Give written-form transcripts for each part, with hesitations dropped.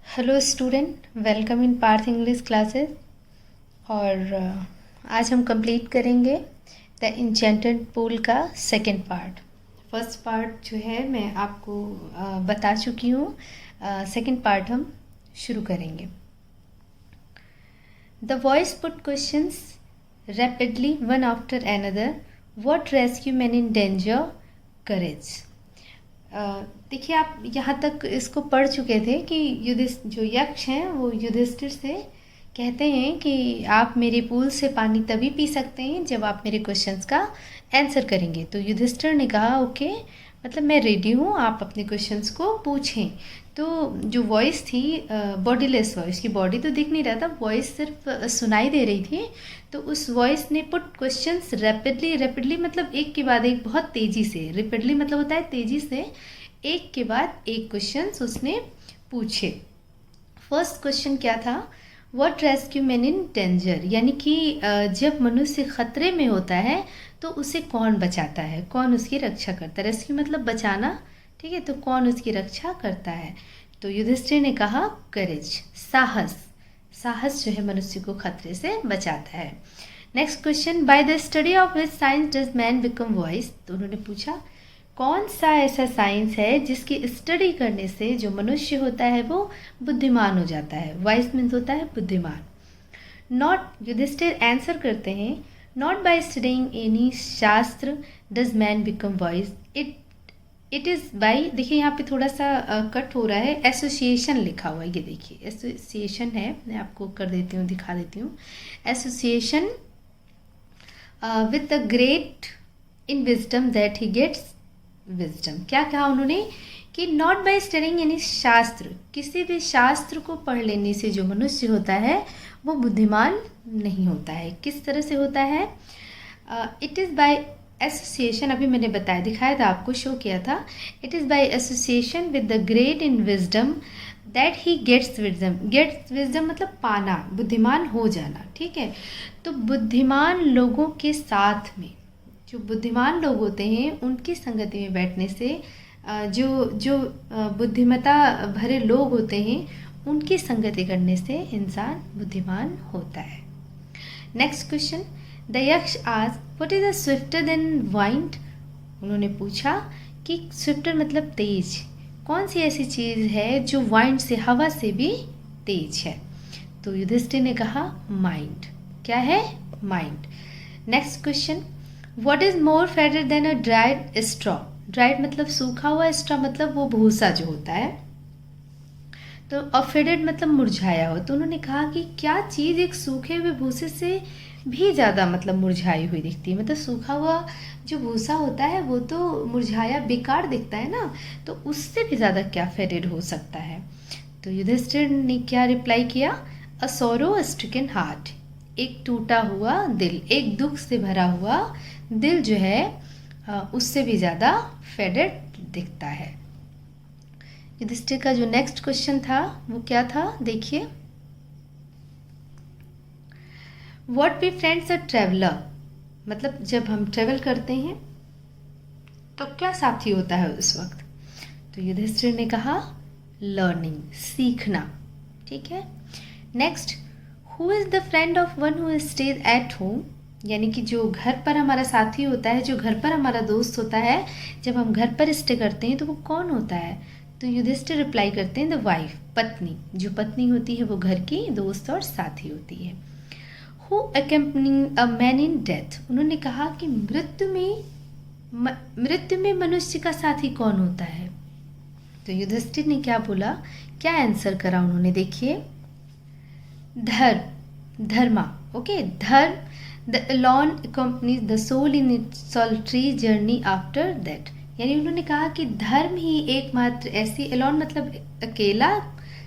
Hello student, welcome in Parth English classes. और आज हम कंप्लीट करेंगे द इंचेंटेड पूल का सेकंड पार्ट। फर्स्ट पार्ट जो है मैं आपको बता चुकी हूँ। सेकंड पार्ट हम शुरू करेंगे। The voice put questions rapidly one after another. What rescue man in danger, courage. देखिए, आप यहाँ तक इसको पढ़ चुके थे कि जो यक्ष हैं वो युधिष्ठिर से कहते हैं कि आप मेरे पूल से पानी तभी पी सकते हैं जब आप मेरे क्वेश्चंस का आंसर करेंगे। तो युधिष्ठिर ने कहा ओके, मतलब मैं रेडी हूँ, आप अपने क्वेश्चंस को पूछें। तो जो वॉइस थी, बॉडीलेस वॉइस, की बॉडी तो दिख नहीं रहा था, वॉइस सिर्फ सुनाई दे रही थी। तो उस वॉइस ने पुट क्वेश्चंस रैपिडली, रैपिडली मतलब एक के बाद एक, बहुत तेज़ी से। रैपिडली मतलब होता है तेज़ी से, एक के बाद एक क्वेश्चंस उसने पूछे। फर्स्ट क्वेश्चन क्या था? What rescue man in danger, यानी कि जब मनुष्य खतरे में होता है तो उसे कौन बचाता है, कौन उसकी रक्षा करता है। रेस्क्यू मतलब बचाना, ठीक है, तो कौन उसकी रक्षा करता है? तो युधिष्ठिर ने कहा करेज, साहस। साहस जो है मनुष्य को खतरे से बचाता है। Next question, by the study of which science does man become voice. तो उन्होंने पूछा कौन सा ऐसा साइंस है जिसकी स्टडी करने से जो मनुष्य होता है वो बुद्धिमान हो जाता है। वाइस मीन्स होता है बुद्धिमान। नॉट, युधिष्ठिर आंसर करते हैं, नॉट बाय स्टडिंग एनी शास्त्र does man become voice, it is by, देखिए यहाँ पे थोड़ा सा कट हो रहा है, एसोसिएशन लिखा हुआ है, ये देखिए एसोसिएशन है, मैं आपको कर देती हूँ, दिखा देती हूँ। Association with the great in wisdom that he gets wisdom. क्या कहा उन्होंने कि नॉट बाय स्टडिंग यानी शास्त्र, किसी भी शास्त्र को पढ़ लेने से जो मनुष्य होता है वो बुद्धिमान नहीं होता है। किस तरह से होता है? इट इज़ बाय एसोसिएशन, अभी मैंने बताया, दिखाया था आपको, शो किया था। It is by association with the great in wisdom that he gets wisdom. Gets wisdom मतलब पाना, बुद्धिमान हो जाना, ठीक है। तो बुद्धिमान लोगों के साथ में, जो बुद्धिमान लोग होते हैं उनकी संगति में बैठने से, जो बुद्धिमता भरे लोग होते हैं उनकी संगति करने से इंसान बुद्धिमान होता है। नेक्स्ट क्वेश्चन, द यक्ष आज what is a swifter than wind. उन्होंने पूछा कि स्विफ्टर मतलब तेज, कौन सी ऐसी चीज़ है जो वाइंड से, हवा से भी तेज है। तो युधिष्ठिर ने कहा माइंड। क्या है? Mind. Next question, What is more fatter than a dried straw? Dried मतलब सूखा हुआ, straw मतलब वो भूसा जो होता है। तो और faded मतलब मुरझाया हो। तो उन्होंने कहा कि क्या चीज़ एक सूखे हुए भूसे से भी ज़्यादा मतलब मुरझाई हुई दिखती है। मतलब सूखा हुआ जो भूसा होता है वो तो मुरझाया बेकार दिखता है ना, तो उससे भी ज़्यादा क्या faded हो सकता है। तो युधिष्ठिर ने क्या रिप्लाई किया? अ sorrow stricken heart, एक टूटा हुआ दिल, एक दुख से भरा हुआ दिल जो है उससे भी ज़्यादा फेडेड दिखता है। युधिष्ठिर का जो नेक्स्ट क्वेश्चन था वो क्या था, देखिए। What be friends a traveller, मतलब जब हम ट्रेवल करते हैं तो क्या साथी होता है उस वक्त। तो युधिष्ठिर ने कहा लर्निंग, सीखना, ठीक है। Next, who is the friend of one who stays at home, यानी कि जो घर पर हमारा साथी होता है, जो घर पर हमारा दोस्त होता है, जब हम घर पर स्टे करते हैं तो वो कौन होता है। तो युधिष्ठिर रिप्लाई करते हैं द वाइफ, पत्नी। जो पत्नी होती है वो घर की दोस्त और साथी होती है। Who accompanying a man in death, उन्होंने कहा कि मृत्यु में मनुष्य का साथी कौन होता है। तो युधिष्ठिर ने क्या बोला, क्या आंसर करा उन्होंने, देखिए। धर्मा, ओके, धर्म, the alone accompanies the soul in its solitary journey after that। यानी उन्होंने कहा कि धर्म ही एकमात्र ऐसी, alone मतलब अकेला,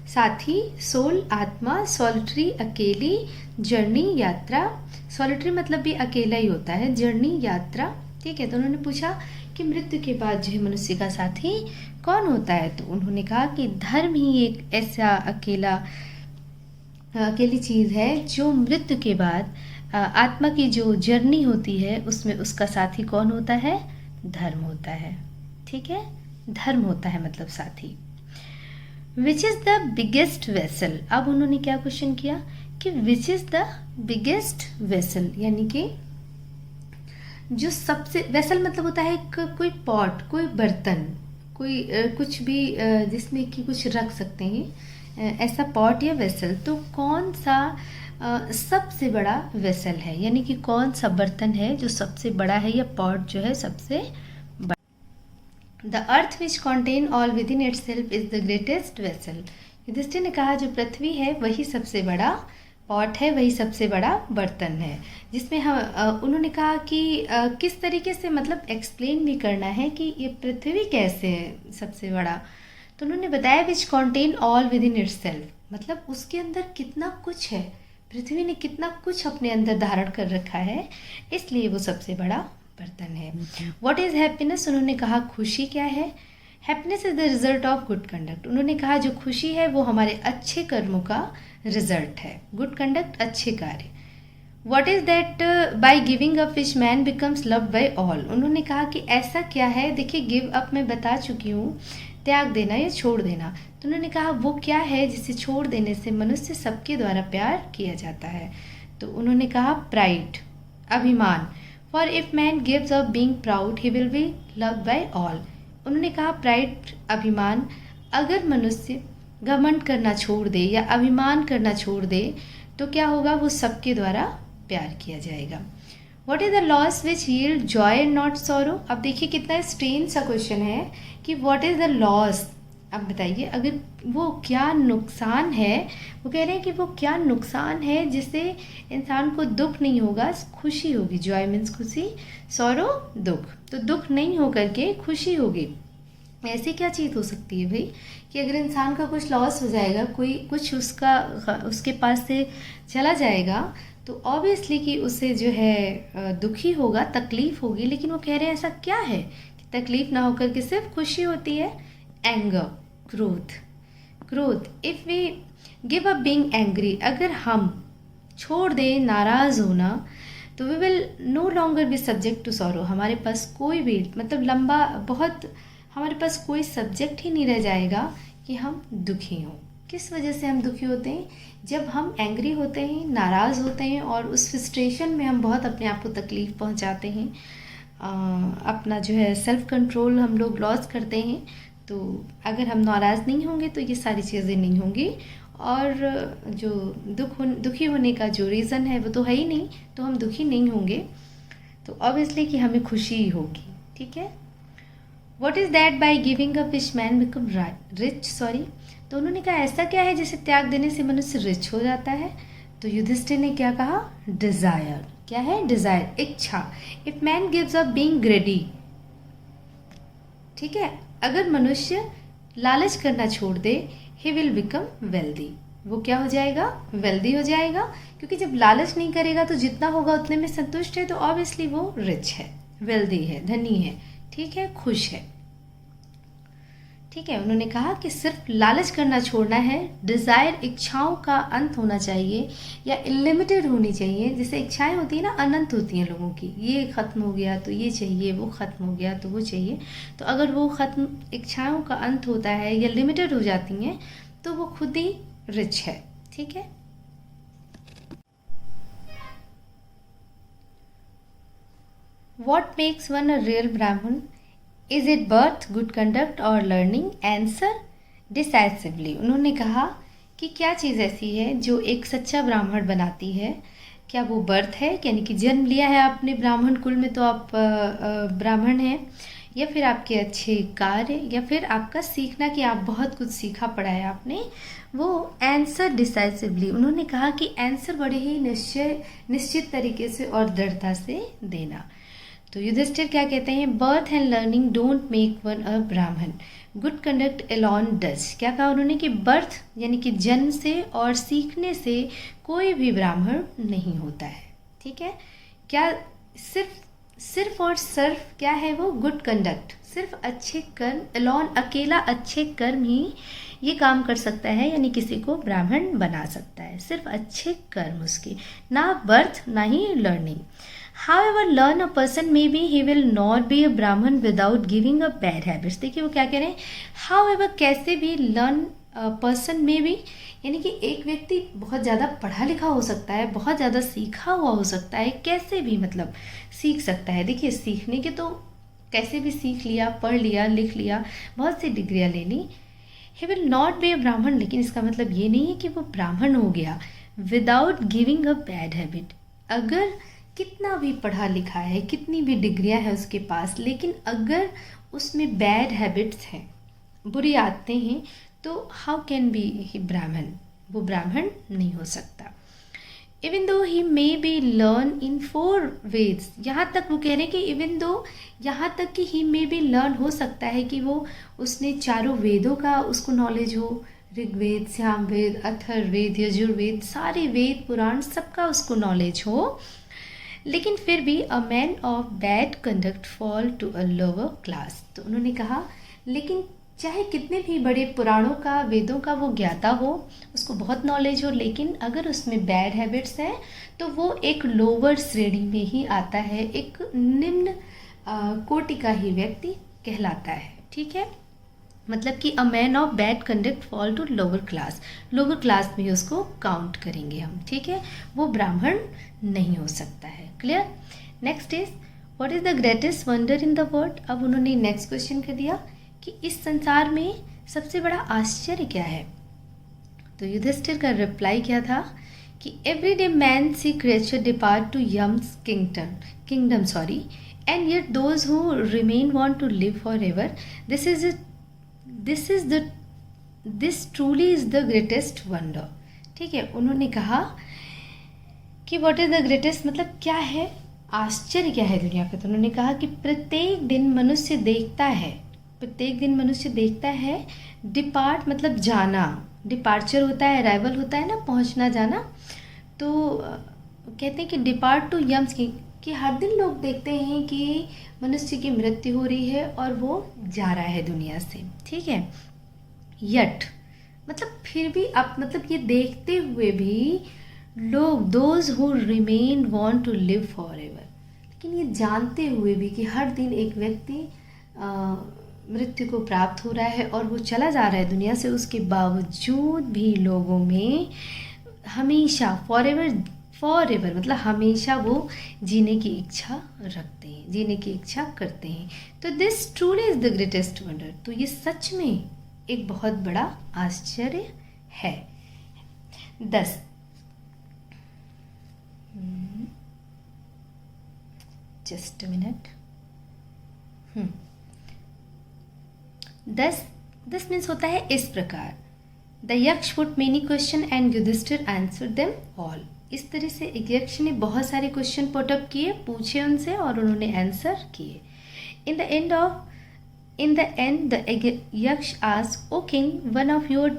साथी, सोल आत्मा, सॉलिटरी अकेली, जर्नी यात्रा, सॉलिटरी मतलब भी अकेला ही होता है, जर्नी यात्रा, ठीक है। तो उन्होंने पूछा कि मृत्यु के बाद जो है मनुष्य का साथी कौन होता है। तो उन्होंने कहा कि धर्म ही एक ऐसा अकेली चीज़ है जो मृत्यु के बाद आत्मा की जो जर्नी होती है उसमें उसका साथी कौन होता है, धर्म होता है, ठीक है। धर्म होता है मतलब साथी। Which is the biggest vessel. अब उन्होंने क्या क्वेश्चन किया कि which is the biggest vessel, यानी कि जो सबसे, वेसल मतलब होता है कोई पॉट, कोई बर्तन, कोई कुछ भी जिसमें कि कुछ रख सकते हैं, ऐसा पॉट या वेसल। तो कौन सा सबसे बड़ा वेसल है, यानी कि कौन सा बर्तन है जो सबसे बड़ा है, या पॉट जो है सबसे बड़ा। The earth which contain all within itself is the greatest vessel. Yudhishthira ने कहा जो पृथ्वी है वही सबसे बड़ा पॉट है, वही सबसे बड़ा बर्तन है, जिसमें हम उन्होंने कहा कि किस तरीके से, मतलब एक्सप्लेन भी करना है कि ये पृथ्वी कैसे है सबसे बड़ा। तो उन्होंने बताया which contain all within itself, मतलब उसके अंदर कितना कुछ है, पृथ्वी ने कितना कुछ अपने अंदर धारण कर रखा है, इसलिए वो सबसे बड़ा बर्तन है। व्हाट इज़ हैप्पीनेस, उन्होंने कहा खुशी क्या है। Happiness is the result of good conduct, उन्होंने कहा जो खुशी है वो हमारे अच्छे कर्मों का रिजल्ट है, गुड कंडक्ट अच्छे कार्य। What is that by giving up which man becomes loved by all, उन्होंने कहा कि ऐसा क्या है, देखिए गिव अप मैं बता चुकी हूँ, त्याग देना या छोड़ देना। तो उन्होंने कहा वो क्या है जिसे छोड़ देने से मनुष्य सबके द्वारा प्यार किया जाता है। तो उन्होंने कहा प्राइड, अभिमान। For if man gives up being proud he will be loved by all, उन्होंने कहा प्राइड, अभिमान, अगर मनुष्य घमंड करना छोड़ दे या अभिमान करना छोड़ दे तो क्या होगा, वो सबके द्वारा प्यार किया जाएगा। What is the loss which yield Joy and not sorrow. अब देखिए कितना स्ट्रेंज सा क्वेश्चन है कि व्हाट इज द लॉस, अब बताइए अगर वो क्या नुकसान है, वो कह रहे हैं कि वो क्या नुकसान है जिससे इंसान को दुख नहीं होगा, खुशी होगी। जॉय मीन्स खुशी, सॉरो दुख, तो दुख नहीं होकर के खुशी होगी। ऐसी क्या चीज़ हो सकती है भाई कि अगर इंसान का कुछ लॉस हो जाएगा, कोई कुछ उसके पास से चला जाएगा, तो ऑब्वियसली कि उसे जो है दुखी होगा, तकलीफ होगी। लेकिन वो कह रहे हैं ऐसा क्या है कि तकलीफ ना होकर के सिर्फ खुशी होती है। एंगर, क्रोध। If we give up being angry, अगर हम छोड़ दें नाराज़ होना, तो we will no longer be subject to sorrow, हमारे पास कोई भी, मतलब लंबा बहुत, हमारे पास कोई सब्जेक्ट ही नहीं रह जाएगा कि हम दुखी हों। किस वजह से हम दुखी होते हैं, जब हम एंग्री होते हैं, नाराज़ होते हैं, और उस फ्रस्ट्रेशन में हम बहुत अपने आप को तकलीफ़ पहुंचाते हैं, अपना जो है सेल्फ कंट्रोल हम लोग लॉस करते हैं। तो अगर हम नाराज़ नहीं होंगे तो ये सारी चीज़ें नहीं होंगी, और जो दुखी होने का जो रीज़न है वो तो है ही नहीं, तो हम दुखी नहीं होंगे, तो ऑब्वियसली कि हमें खुशी ही होगी। ठीक है। What is that by giving up which man become rich? Sorry, तो उन्होंने कहा ऐसा क्या है जिसे त्याग देने से मनुष्य रिच हो जाता है। तो युधिष्ठिर ने क्या कहा, डिजायर। क्या है, डिजायर, इच्छा। If man gives up being ग्रेडी, ठीक है, अगर मनुष्य लालच करना छोड़ दे, ही विल बिकम वेल्दी, वो क्या हो जाएगा, वेल्दी हो जाएगा। क्योंकि जब लालच नहीं करेगा तो जितना होगा उतने में संतुष्ट है, तो ऑब्वियसली वो रिच है, वेल्दी है, धनी है, ठीक है, खुश है। ठीक है, उन्होंने कहा कि सिर्फ लालच करना छोड़ना है, डिज़ायर, इच्छाओं का अंत होना चाहिए या इनलिमिटेड होनी चाहिए। जैसे इच्छाएं होती हैं ना, अनंत होती हैं लोगों की, ये ख़त्म हो गया तो ये चाहिए, वो ख़त्म हो गया तो वो चाहिए। तो अगर वो ख़त्म, इच्छाओं का अंत होता है या लिमिटेड हो जाती हैं, तो वो खुद ही रिच है। ठीक है। What makes one a real Brahman? Is it birth, good conduct or learning? Answer decisively. उन्होंने कहा कि क्या चीज़ ऐसी है जो एक सच्चा ब्राह्मण बनाती है। क्या वो बर्थ है, यानी कि जन्म लिया है आपने ब्राह्मण कुल में तो आप ब्राह्मण हैं, या फिर आपके अच्छे कार्य, या फिर आपका सीखना कि आप बहुत कुछ सीखा पढ़ा है आपने, वो आंसर डिसाइसिवली। उन्होंने कहा कि आंसर बड़े ही निश्चित तरीके से और दृढ़ता से देना। तो युधिष्ठिर क्या कहते हैं, birth and learning don't make one a Brahmin, good conduct alone does. क्या कहा उन्होंने कि बर्थ यानी कि जन्म से और सीखने से कोई भी ब्राह्मण नहीं होता है। ठीक है। क्या सिर्फ और सिर्फ क्या है वो, गुड कंडक्ट, सिर्फ अच्छे कर्म, अलोन अकेला अच्छे कर्म ही ये काम कर सकता है, यानी किसी को ब्राह्मण बना सकता है, सिर्फ अच्छे कर्म उसके, ना बर्थ ना ही learning. However, learn a person maybe he will not be a Brahman without giving up bad habits। देखिए वो क्या कह रहे हैं, however कैसे भी learn पर्सन में भी, यानी कि एक व्यक्ति बहुत ज़्यादा पढ़ा लिखा हो सकता है, बहुत ज़्यादा सीखा हुआ हो सकता है, कैसे भी मतलब सीख सकता है। देखिए सीखने के तो कैसे भी सीख लिया, पढ़ लिया, लिख लिया, बहुत सी डिग्रियाँ ले ली। He will not be a Brahmin, लेकिन इसका मतलब ये नहीं है कि वो ब्राह्मण हो गया without giving a bad habit. अगर कितना भी पढ़ा लिखा है, कितनी भी डिग्रियां हैं उसके पास, लेकिन अगर उसमें बैड हैबिट्स हैं, बुरी आदतें हैं, तो हाउ कैन बी ही ब्राह्मण, वो ब्राह्मण नहीं हो सकता। Even though he may be learn in 4 Vedas, यहाँ तक वो कह रहे हैं कि इवन दो, यहाँ तक कि ही मे बी लर्न, हो सकता है कि वो उसने चारों वेदों का उसको नॉलेज हो, ऋग्वेद, सामवेद, अथर्ववेद, यजुर्वेद, सारे वेद पुराण सबका उसको नॉलेज हो, लेकिन फिर भी a man of bad conduct fall to a lower class. तो उन्होंने कहा लेकिन चाहे कितने भी बड़े पुराणों का, वेदों का वो ज्ञाता हो, उसको बहुत नॉलेज हो, लेकिन अगर उसमें बैड हैबिट्स हैं तो वो एक लोअर श्रेणी में ही आता है, एक निम्न कोटि का ही व्यक्ति कहलाता है। ठीक है, मतलब कि a man of bad conduct fall to lower class, lower class में उसको काउंट करेंगे हम। ठीक है, वो ब्राह्मण नहीं हो सकता है। Clear. Next is what is the greatest wonder in the world. अब उन्होंने नेक्स्ट क्वेश्चन कर दिया कि इस संसार में सबसे बड़ा आश्चर्य क्या है। तो युधिष्ठिर का रिप्लाई क्या था कि everyday man see creature depart to Yama's kingdom and yet those who remain want to live forever, this truly is the greatest wonder. ठीक है, उन्होंने कहा कि व्हाट इज द ग्रेटेस्ट, मतलब क्या है आश्चर्य, क्या है दुनिया का। तो उन्होंने कहा कि प्रत्येक दिन मनुष्य देखता है, डिपार्ट मतलब जाना, डिपार्चर होता है, अराइवल होता है ना, पहुंचना जाना। तो कहते हैं कि डिपार्ट टू यम्स कि हर दिन लोग देखते हैं कि मनुष्य की मृत्यु हो रही है और वो जा रहा है दुनिया से। ठीक है, यट मतलब फिर भी आप, मतलब ये देखते हुए भी लोग, those who remain want to live forever, लेकिन ये जानते हुए भी कि हर दिन एक व्यक्ति मृत्यु को प्राप्त हो रहा है और वो चला जा रहा है दुनिया से, उसके बावजूद भी लोगों में हमेशा फॉर एवर मतलब हमेशा वो जीने की इच्छा रखते हैं, जीने की इच्छा करते हैं। तो this truly is the greatest wonder, तो ये सच में एक बहुत बड़ा आश्चर्य है। 10 जस्ट अ मिनट। 10 मीन्स होता है इस प्रकार, the Yaksha put many question and Yudhishthira answer them all. इस तरह से एक यक्ष ने बहुत सारे क्वेश्चन पुटअप किए, पूछे उनसे और उन्होंने आंसर किए। In the end the Yaksha asked, O king, one of your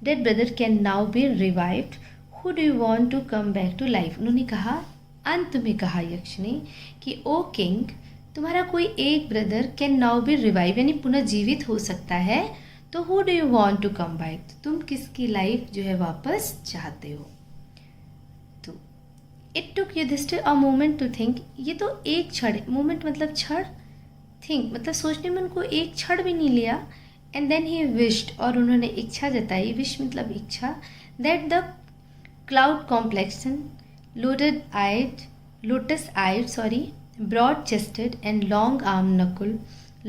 dead brother can now be revived, who do you want to come back to life. उन्होंने कहा, अंत में कहा यक्ष ने कि ओ किंग, तुम्हारा कोई एक brother can now be revive, यानी पुनर्जीवित हो सकता है, तो who do you want to come back, तुम किसकी लाइफ जो है वापस चाहते हो। तो it took Yudhishthira a moment to think, ये तो एक क्षण, मोमेंट मतलब क्षण, थिंक मतलब सोचने में उनको एक क्षण भी नहीं लिया। एंड देन ही विश्ड, और उन्होंने इच्छा जताई, विश मतलब इच्छा, that the cloud complexion, lotus eyed, broad chested and long armed knuckle,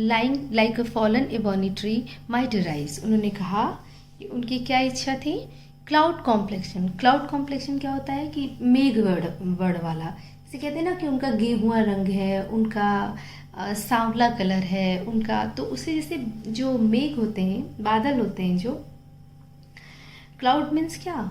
lying like a fallen ebony tree might arise। उन्होंने कहा कि उनकी क्या इच्छा थी, क्लाउड कॉम्प्लेक्शन क्या होता है कि मेघ वर्ड वाला, जैसे कहते हैं ना कि उनका गेहुआ रंग है, उनका सांवला कलर है उनका, तो उसे जैसे जो मेघ होते हैं, बादल होते हैं जो, क्लाउड मीन्स क्या,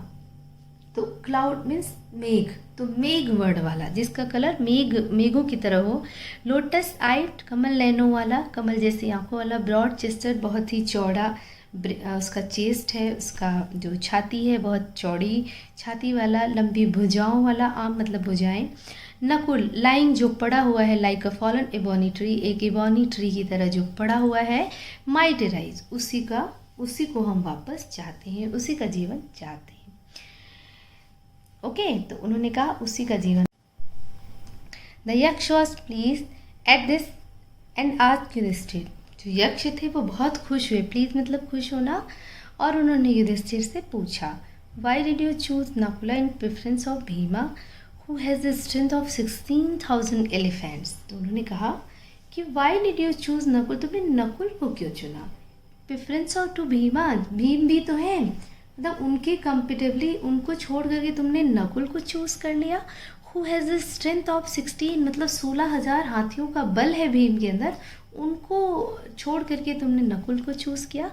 तो क्लाउड मीन्स मेघ, तो मेघ वर्ड वाला जिसका कलर मेघों की तरह हो। लोटस आइट, कमल नैनों वाला, कमल जैसी आंखों वाला। ब्रॉड चेस्टेड, बहुत ही चौड़ा उसका चेस्ट है, उसका जो छाती है बहुत चौड़ी छाती वाला। लंबी भुजाओं वाला, आम मतलब भुजाएं। नकुल, लाइंग जो पड़ा हुआ है, लाइक अ फॉलन एबोनी ट्री, एक एबोनी ट्री की तरह जो पड़ा हुआ है। माइट राइज, उसी को हम वापस चाहते हैं, उसी का जीवन चाहते हैं। ओके, तो उन्होंने कहा उसी का जीवन। The Yaksha was please at this end asked Yudhishthira, जो यक्ष थे वो बहुत खुश हुए, प्लीज मतलब खुश होना, और उन्होंने युधिष्ठिर से पूछा, why did you choose Nakula in preference of Bhima who has the strength of 16,000 elephants. तो उन्होंने कहा कि why did you choose Nakul, तुमने नकुल को क्यों चुना preference of to Bhima, Bhim भी तो हैं, मतलब उनके कंपेटिवली उनको छोड़ करके तुमने नकुल को चूज कर लिया। Who has the strength of 16, मतलब 16,000 हाथियों का बल है भीम के अंदर, उनको छोड़ करके तुमने नकुल को चूज़ किया।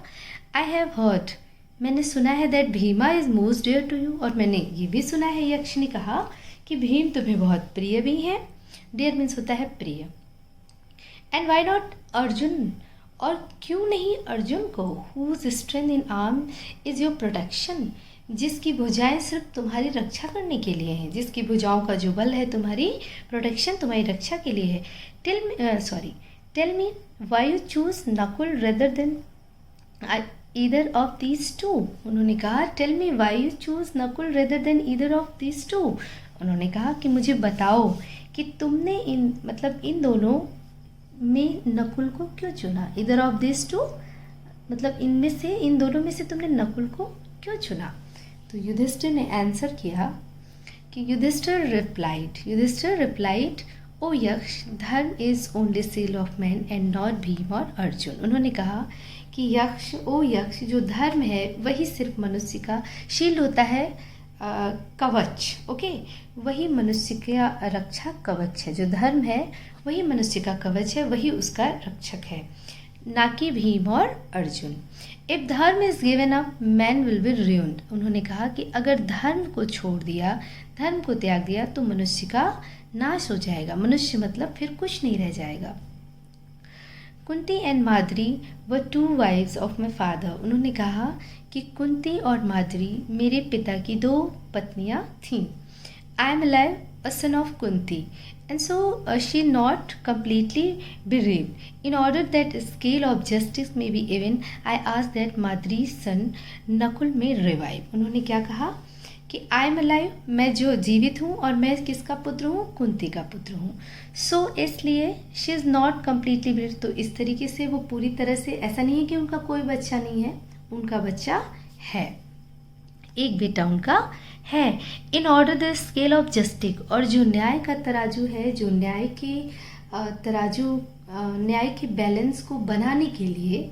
आई हैव हर्ड, मैंने सुना है that Bhima is most dear to you, और मैंने ये भी सुना है, यक्ष ने कहा कि भीम तुम्हें बहुत प्रिय भी हैं। डियर मीन्स होता है प्रिय। एंड वाई नॉट अर्जुन, और क्यों नहीं अर्जुन को, whose strength in arm is your protection, जिसकी भुजाएं सिर्फ तुम्हारी रक्षा करने के लिए हैं, जिसकी भुजाओं का जो बल है तुम्हारी प्रोटेक्शन, तुम्हारी रक्षा के लिए है। Tell me why you choose Nakul rather than either of these two. उन्होंने कहा tell me why you choose Nakul rather than either of these two. उन्होंने कहा कि मुझे बताओ कि तुमने इन दोनों में नकुल को क्यों चुना। ईदर ऑफ दिस टू मतलब इनमें से, इन दोनों में से तुमने नकुल को क्यों चुना। तो युधिष्ठिर ने आंसर किया कि युधिष्ठिर रिप्लाइड ओ यक्ष, धर्म is only seal of man and not Bhim और अर्जुन। उन्होंने कहा कि यक्ष, ओ यक्ष, जो धर्म है वही सिर्फ मनुष्य का शील्ड होता है, कवच, ओके, वही मनुष्य का रक्षा कवच है। जो धर्म है वही मनुष्य का कवच है, वही उसका रक्षक है, ना कि भीम और अर्जुन। इफ धर्म is given up man will be ruined। उन्होंने कहा कि अगर धर्म को छोड़ दिया, धर्म को त्याग दिया तो मनुष्य का नाश हो जाएगा। मनुष्य मतलब फिर कुछ नहीं रह जाएगा। कुंती एंड माद्री व 2 वाइव्स ऑफ माई फादर। उन्होंने कहा कि कुंती और माद्री मेरे पिता की 2 पत्नियां थीं। I am alive a son of Kunti, and so she not completely bereaved. In order that scale of justice may be even, I ask that Madri's son Nakul may revive। उन्होंने क्या कहा कि आई एम अलाइव, मैं जो जीवित हूँ, और मैं किसका पुत्र हूँ, कुंती का पुत्र हूँ। सो इसलिए she is not completely bed, तो इस तरीके से वो पूरी तरह से, ऐसा नहीं है कि उनका कोई बच्चा नहीं है, उनका बच्चा है, एक बेटा उनका है। In order the scale of justice, और जो न्याय का तराजू है, जो न्याय के तराजू, न्याय के बैलेंस को बनाने के लिए,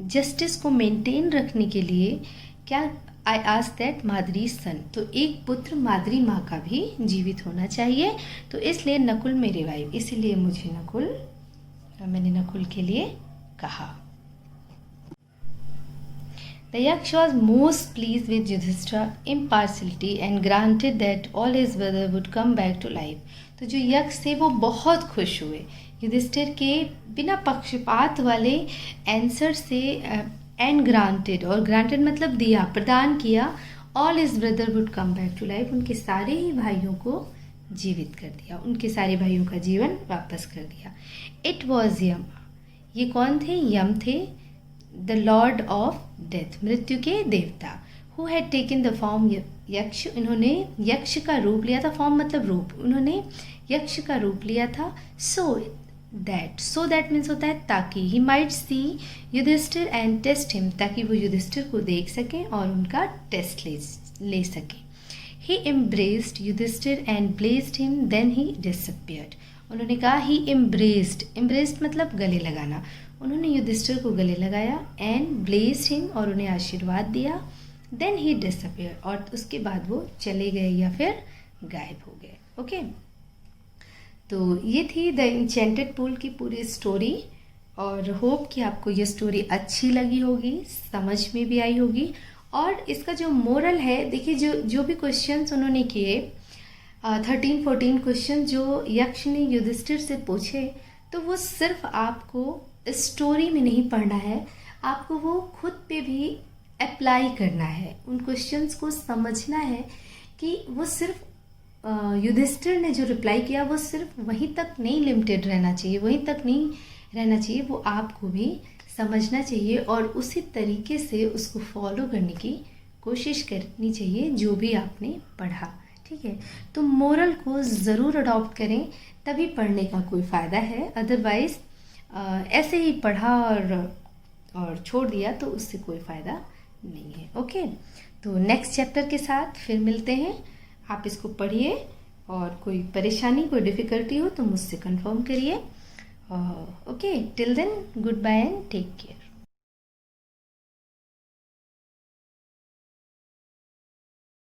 जस्टिस को मेंटेन रखने के लिए, क्या आई आस्क दैट माद्री सन, तो एक पुत्र माद्री माँ का भी जीवित होना चाहिए। तो इसलिए नकुल में रिवाइव, इसीलिए मैंने नकुल के लिए कहा। The Yaksh was most pleased with Yudhishthira's impartiality and granted that all his brother would come back to life। तो जो यक्ष थे वो बहुत खुश हुए युधिष्ठिर के बिना पक्षपात वाले आंसर से, एंड ग्रांटेड, और ग्रांटेड मतलब दिया, प्रदान किया, all his brother would come back to life, उनके सारे ही भाइयों को जीवित कर दिया, उनके सारे भाइयों का जीवन वापस कर दिया। इट वॉज यम, ये कौन थे, यम थे, द लॉर्ड ऑफ डेथ, मृत्यु के देवता, who had taken the form यक्ष, इन्होंने यक्ष का रूप लिया था, फॉर्म मतलब रूप, उन्होंने यक्ष का रूप लिया था। सो दैट मीन्स होता है ताकि, he might see Yudhishthira and test him, ताकि वो युधिष्ठिर को देख सकें और उनका टेस्ट ले सकें। He embraced Yudhishthira and blessed him, then he disappeared. उन्होंने कहा ही एम्ब्रेस्ड मतलब गले लगाना, उन्होंने युधिष्ठिर को गले लगाया, एंड ब्लेस्ड हिम, और उन्हें आशीर्वाद दिया, देन ही डिसअपियर, और उसके बाद वो चले गए या फिर गायब हो गए। ओके, तो ये थी द इंचेंटेड पूल की पूरी स्टोरी, और होप कि आपको ये स्टोरी अच्छी लगी होगी, समझ में भी आई होगी। और इसका जो मोरल है, देखिए जो भी क्वेश्चंस उन्होंने किए, 13-14 क्वेश्चन जो यक्ष ने युधिष्ठिर से पूछे, तो वो सिर्फ आपको स्टोरी में नहीं पढ़ना है, आपको वो खुद पे भी अप्लाई करना है, उन क्वेश्चंस को समझना है कि वो सिर्फ युधिष्ठिर ने जो रिप्लाई किया वो सिर्फ वहीं तक नहीं लिमिटेड रहना चाहिए, वहीं तक नहीं रहना चाहिए, वो आपको भी समझना चाहिए और उसी तरीके से उसको फॉलो करने की कोशिश करनी चाहिए जो भी आपने पढ़ा। ठीक है, तो मोरल को ज़रूर अडॉप्ट करें, तभी पढ़ने का कोई फ़ायदा है, अदरवाइज़ ऐसे ही पढ़ा और और छोड़ दिया तो उससे कोई फ़ायदा नहीं है। ओके, तो नेक्स्ट चैप्टर के साथ फिर मिलते हैं। आप इसको पढ़िए और कोई परेशानी, कोई डिफ़िकल्टी हो तो मुझसे कंफर्म करिए। Okay, till then goodbye and take care.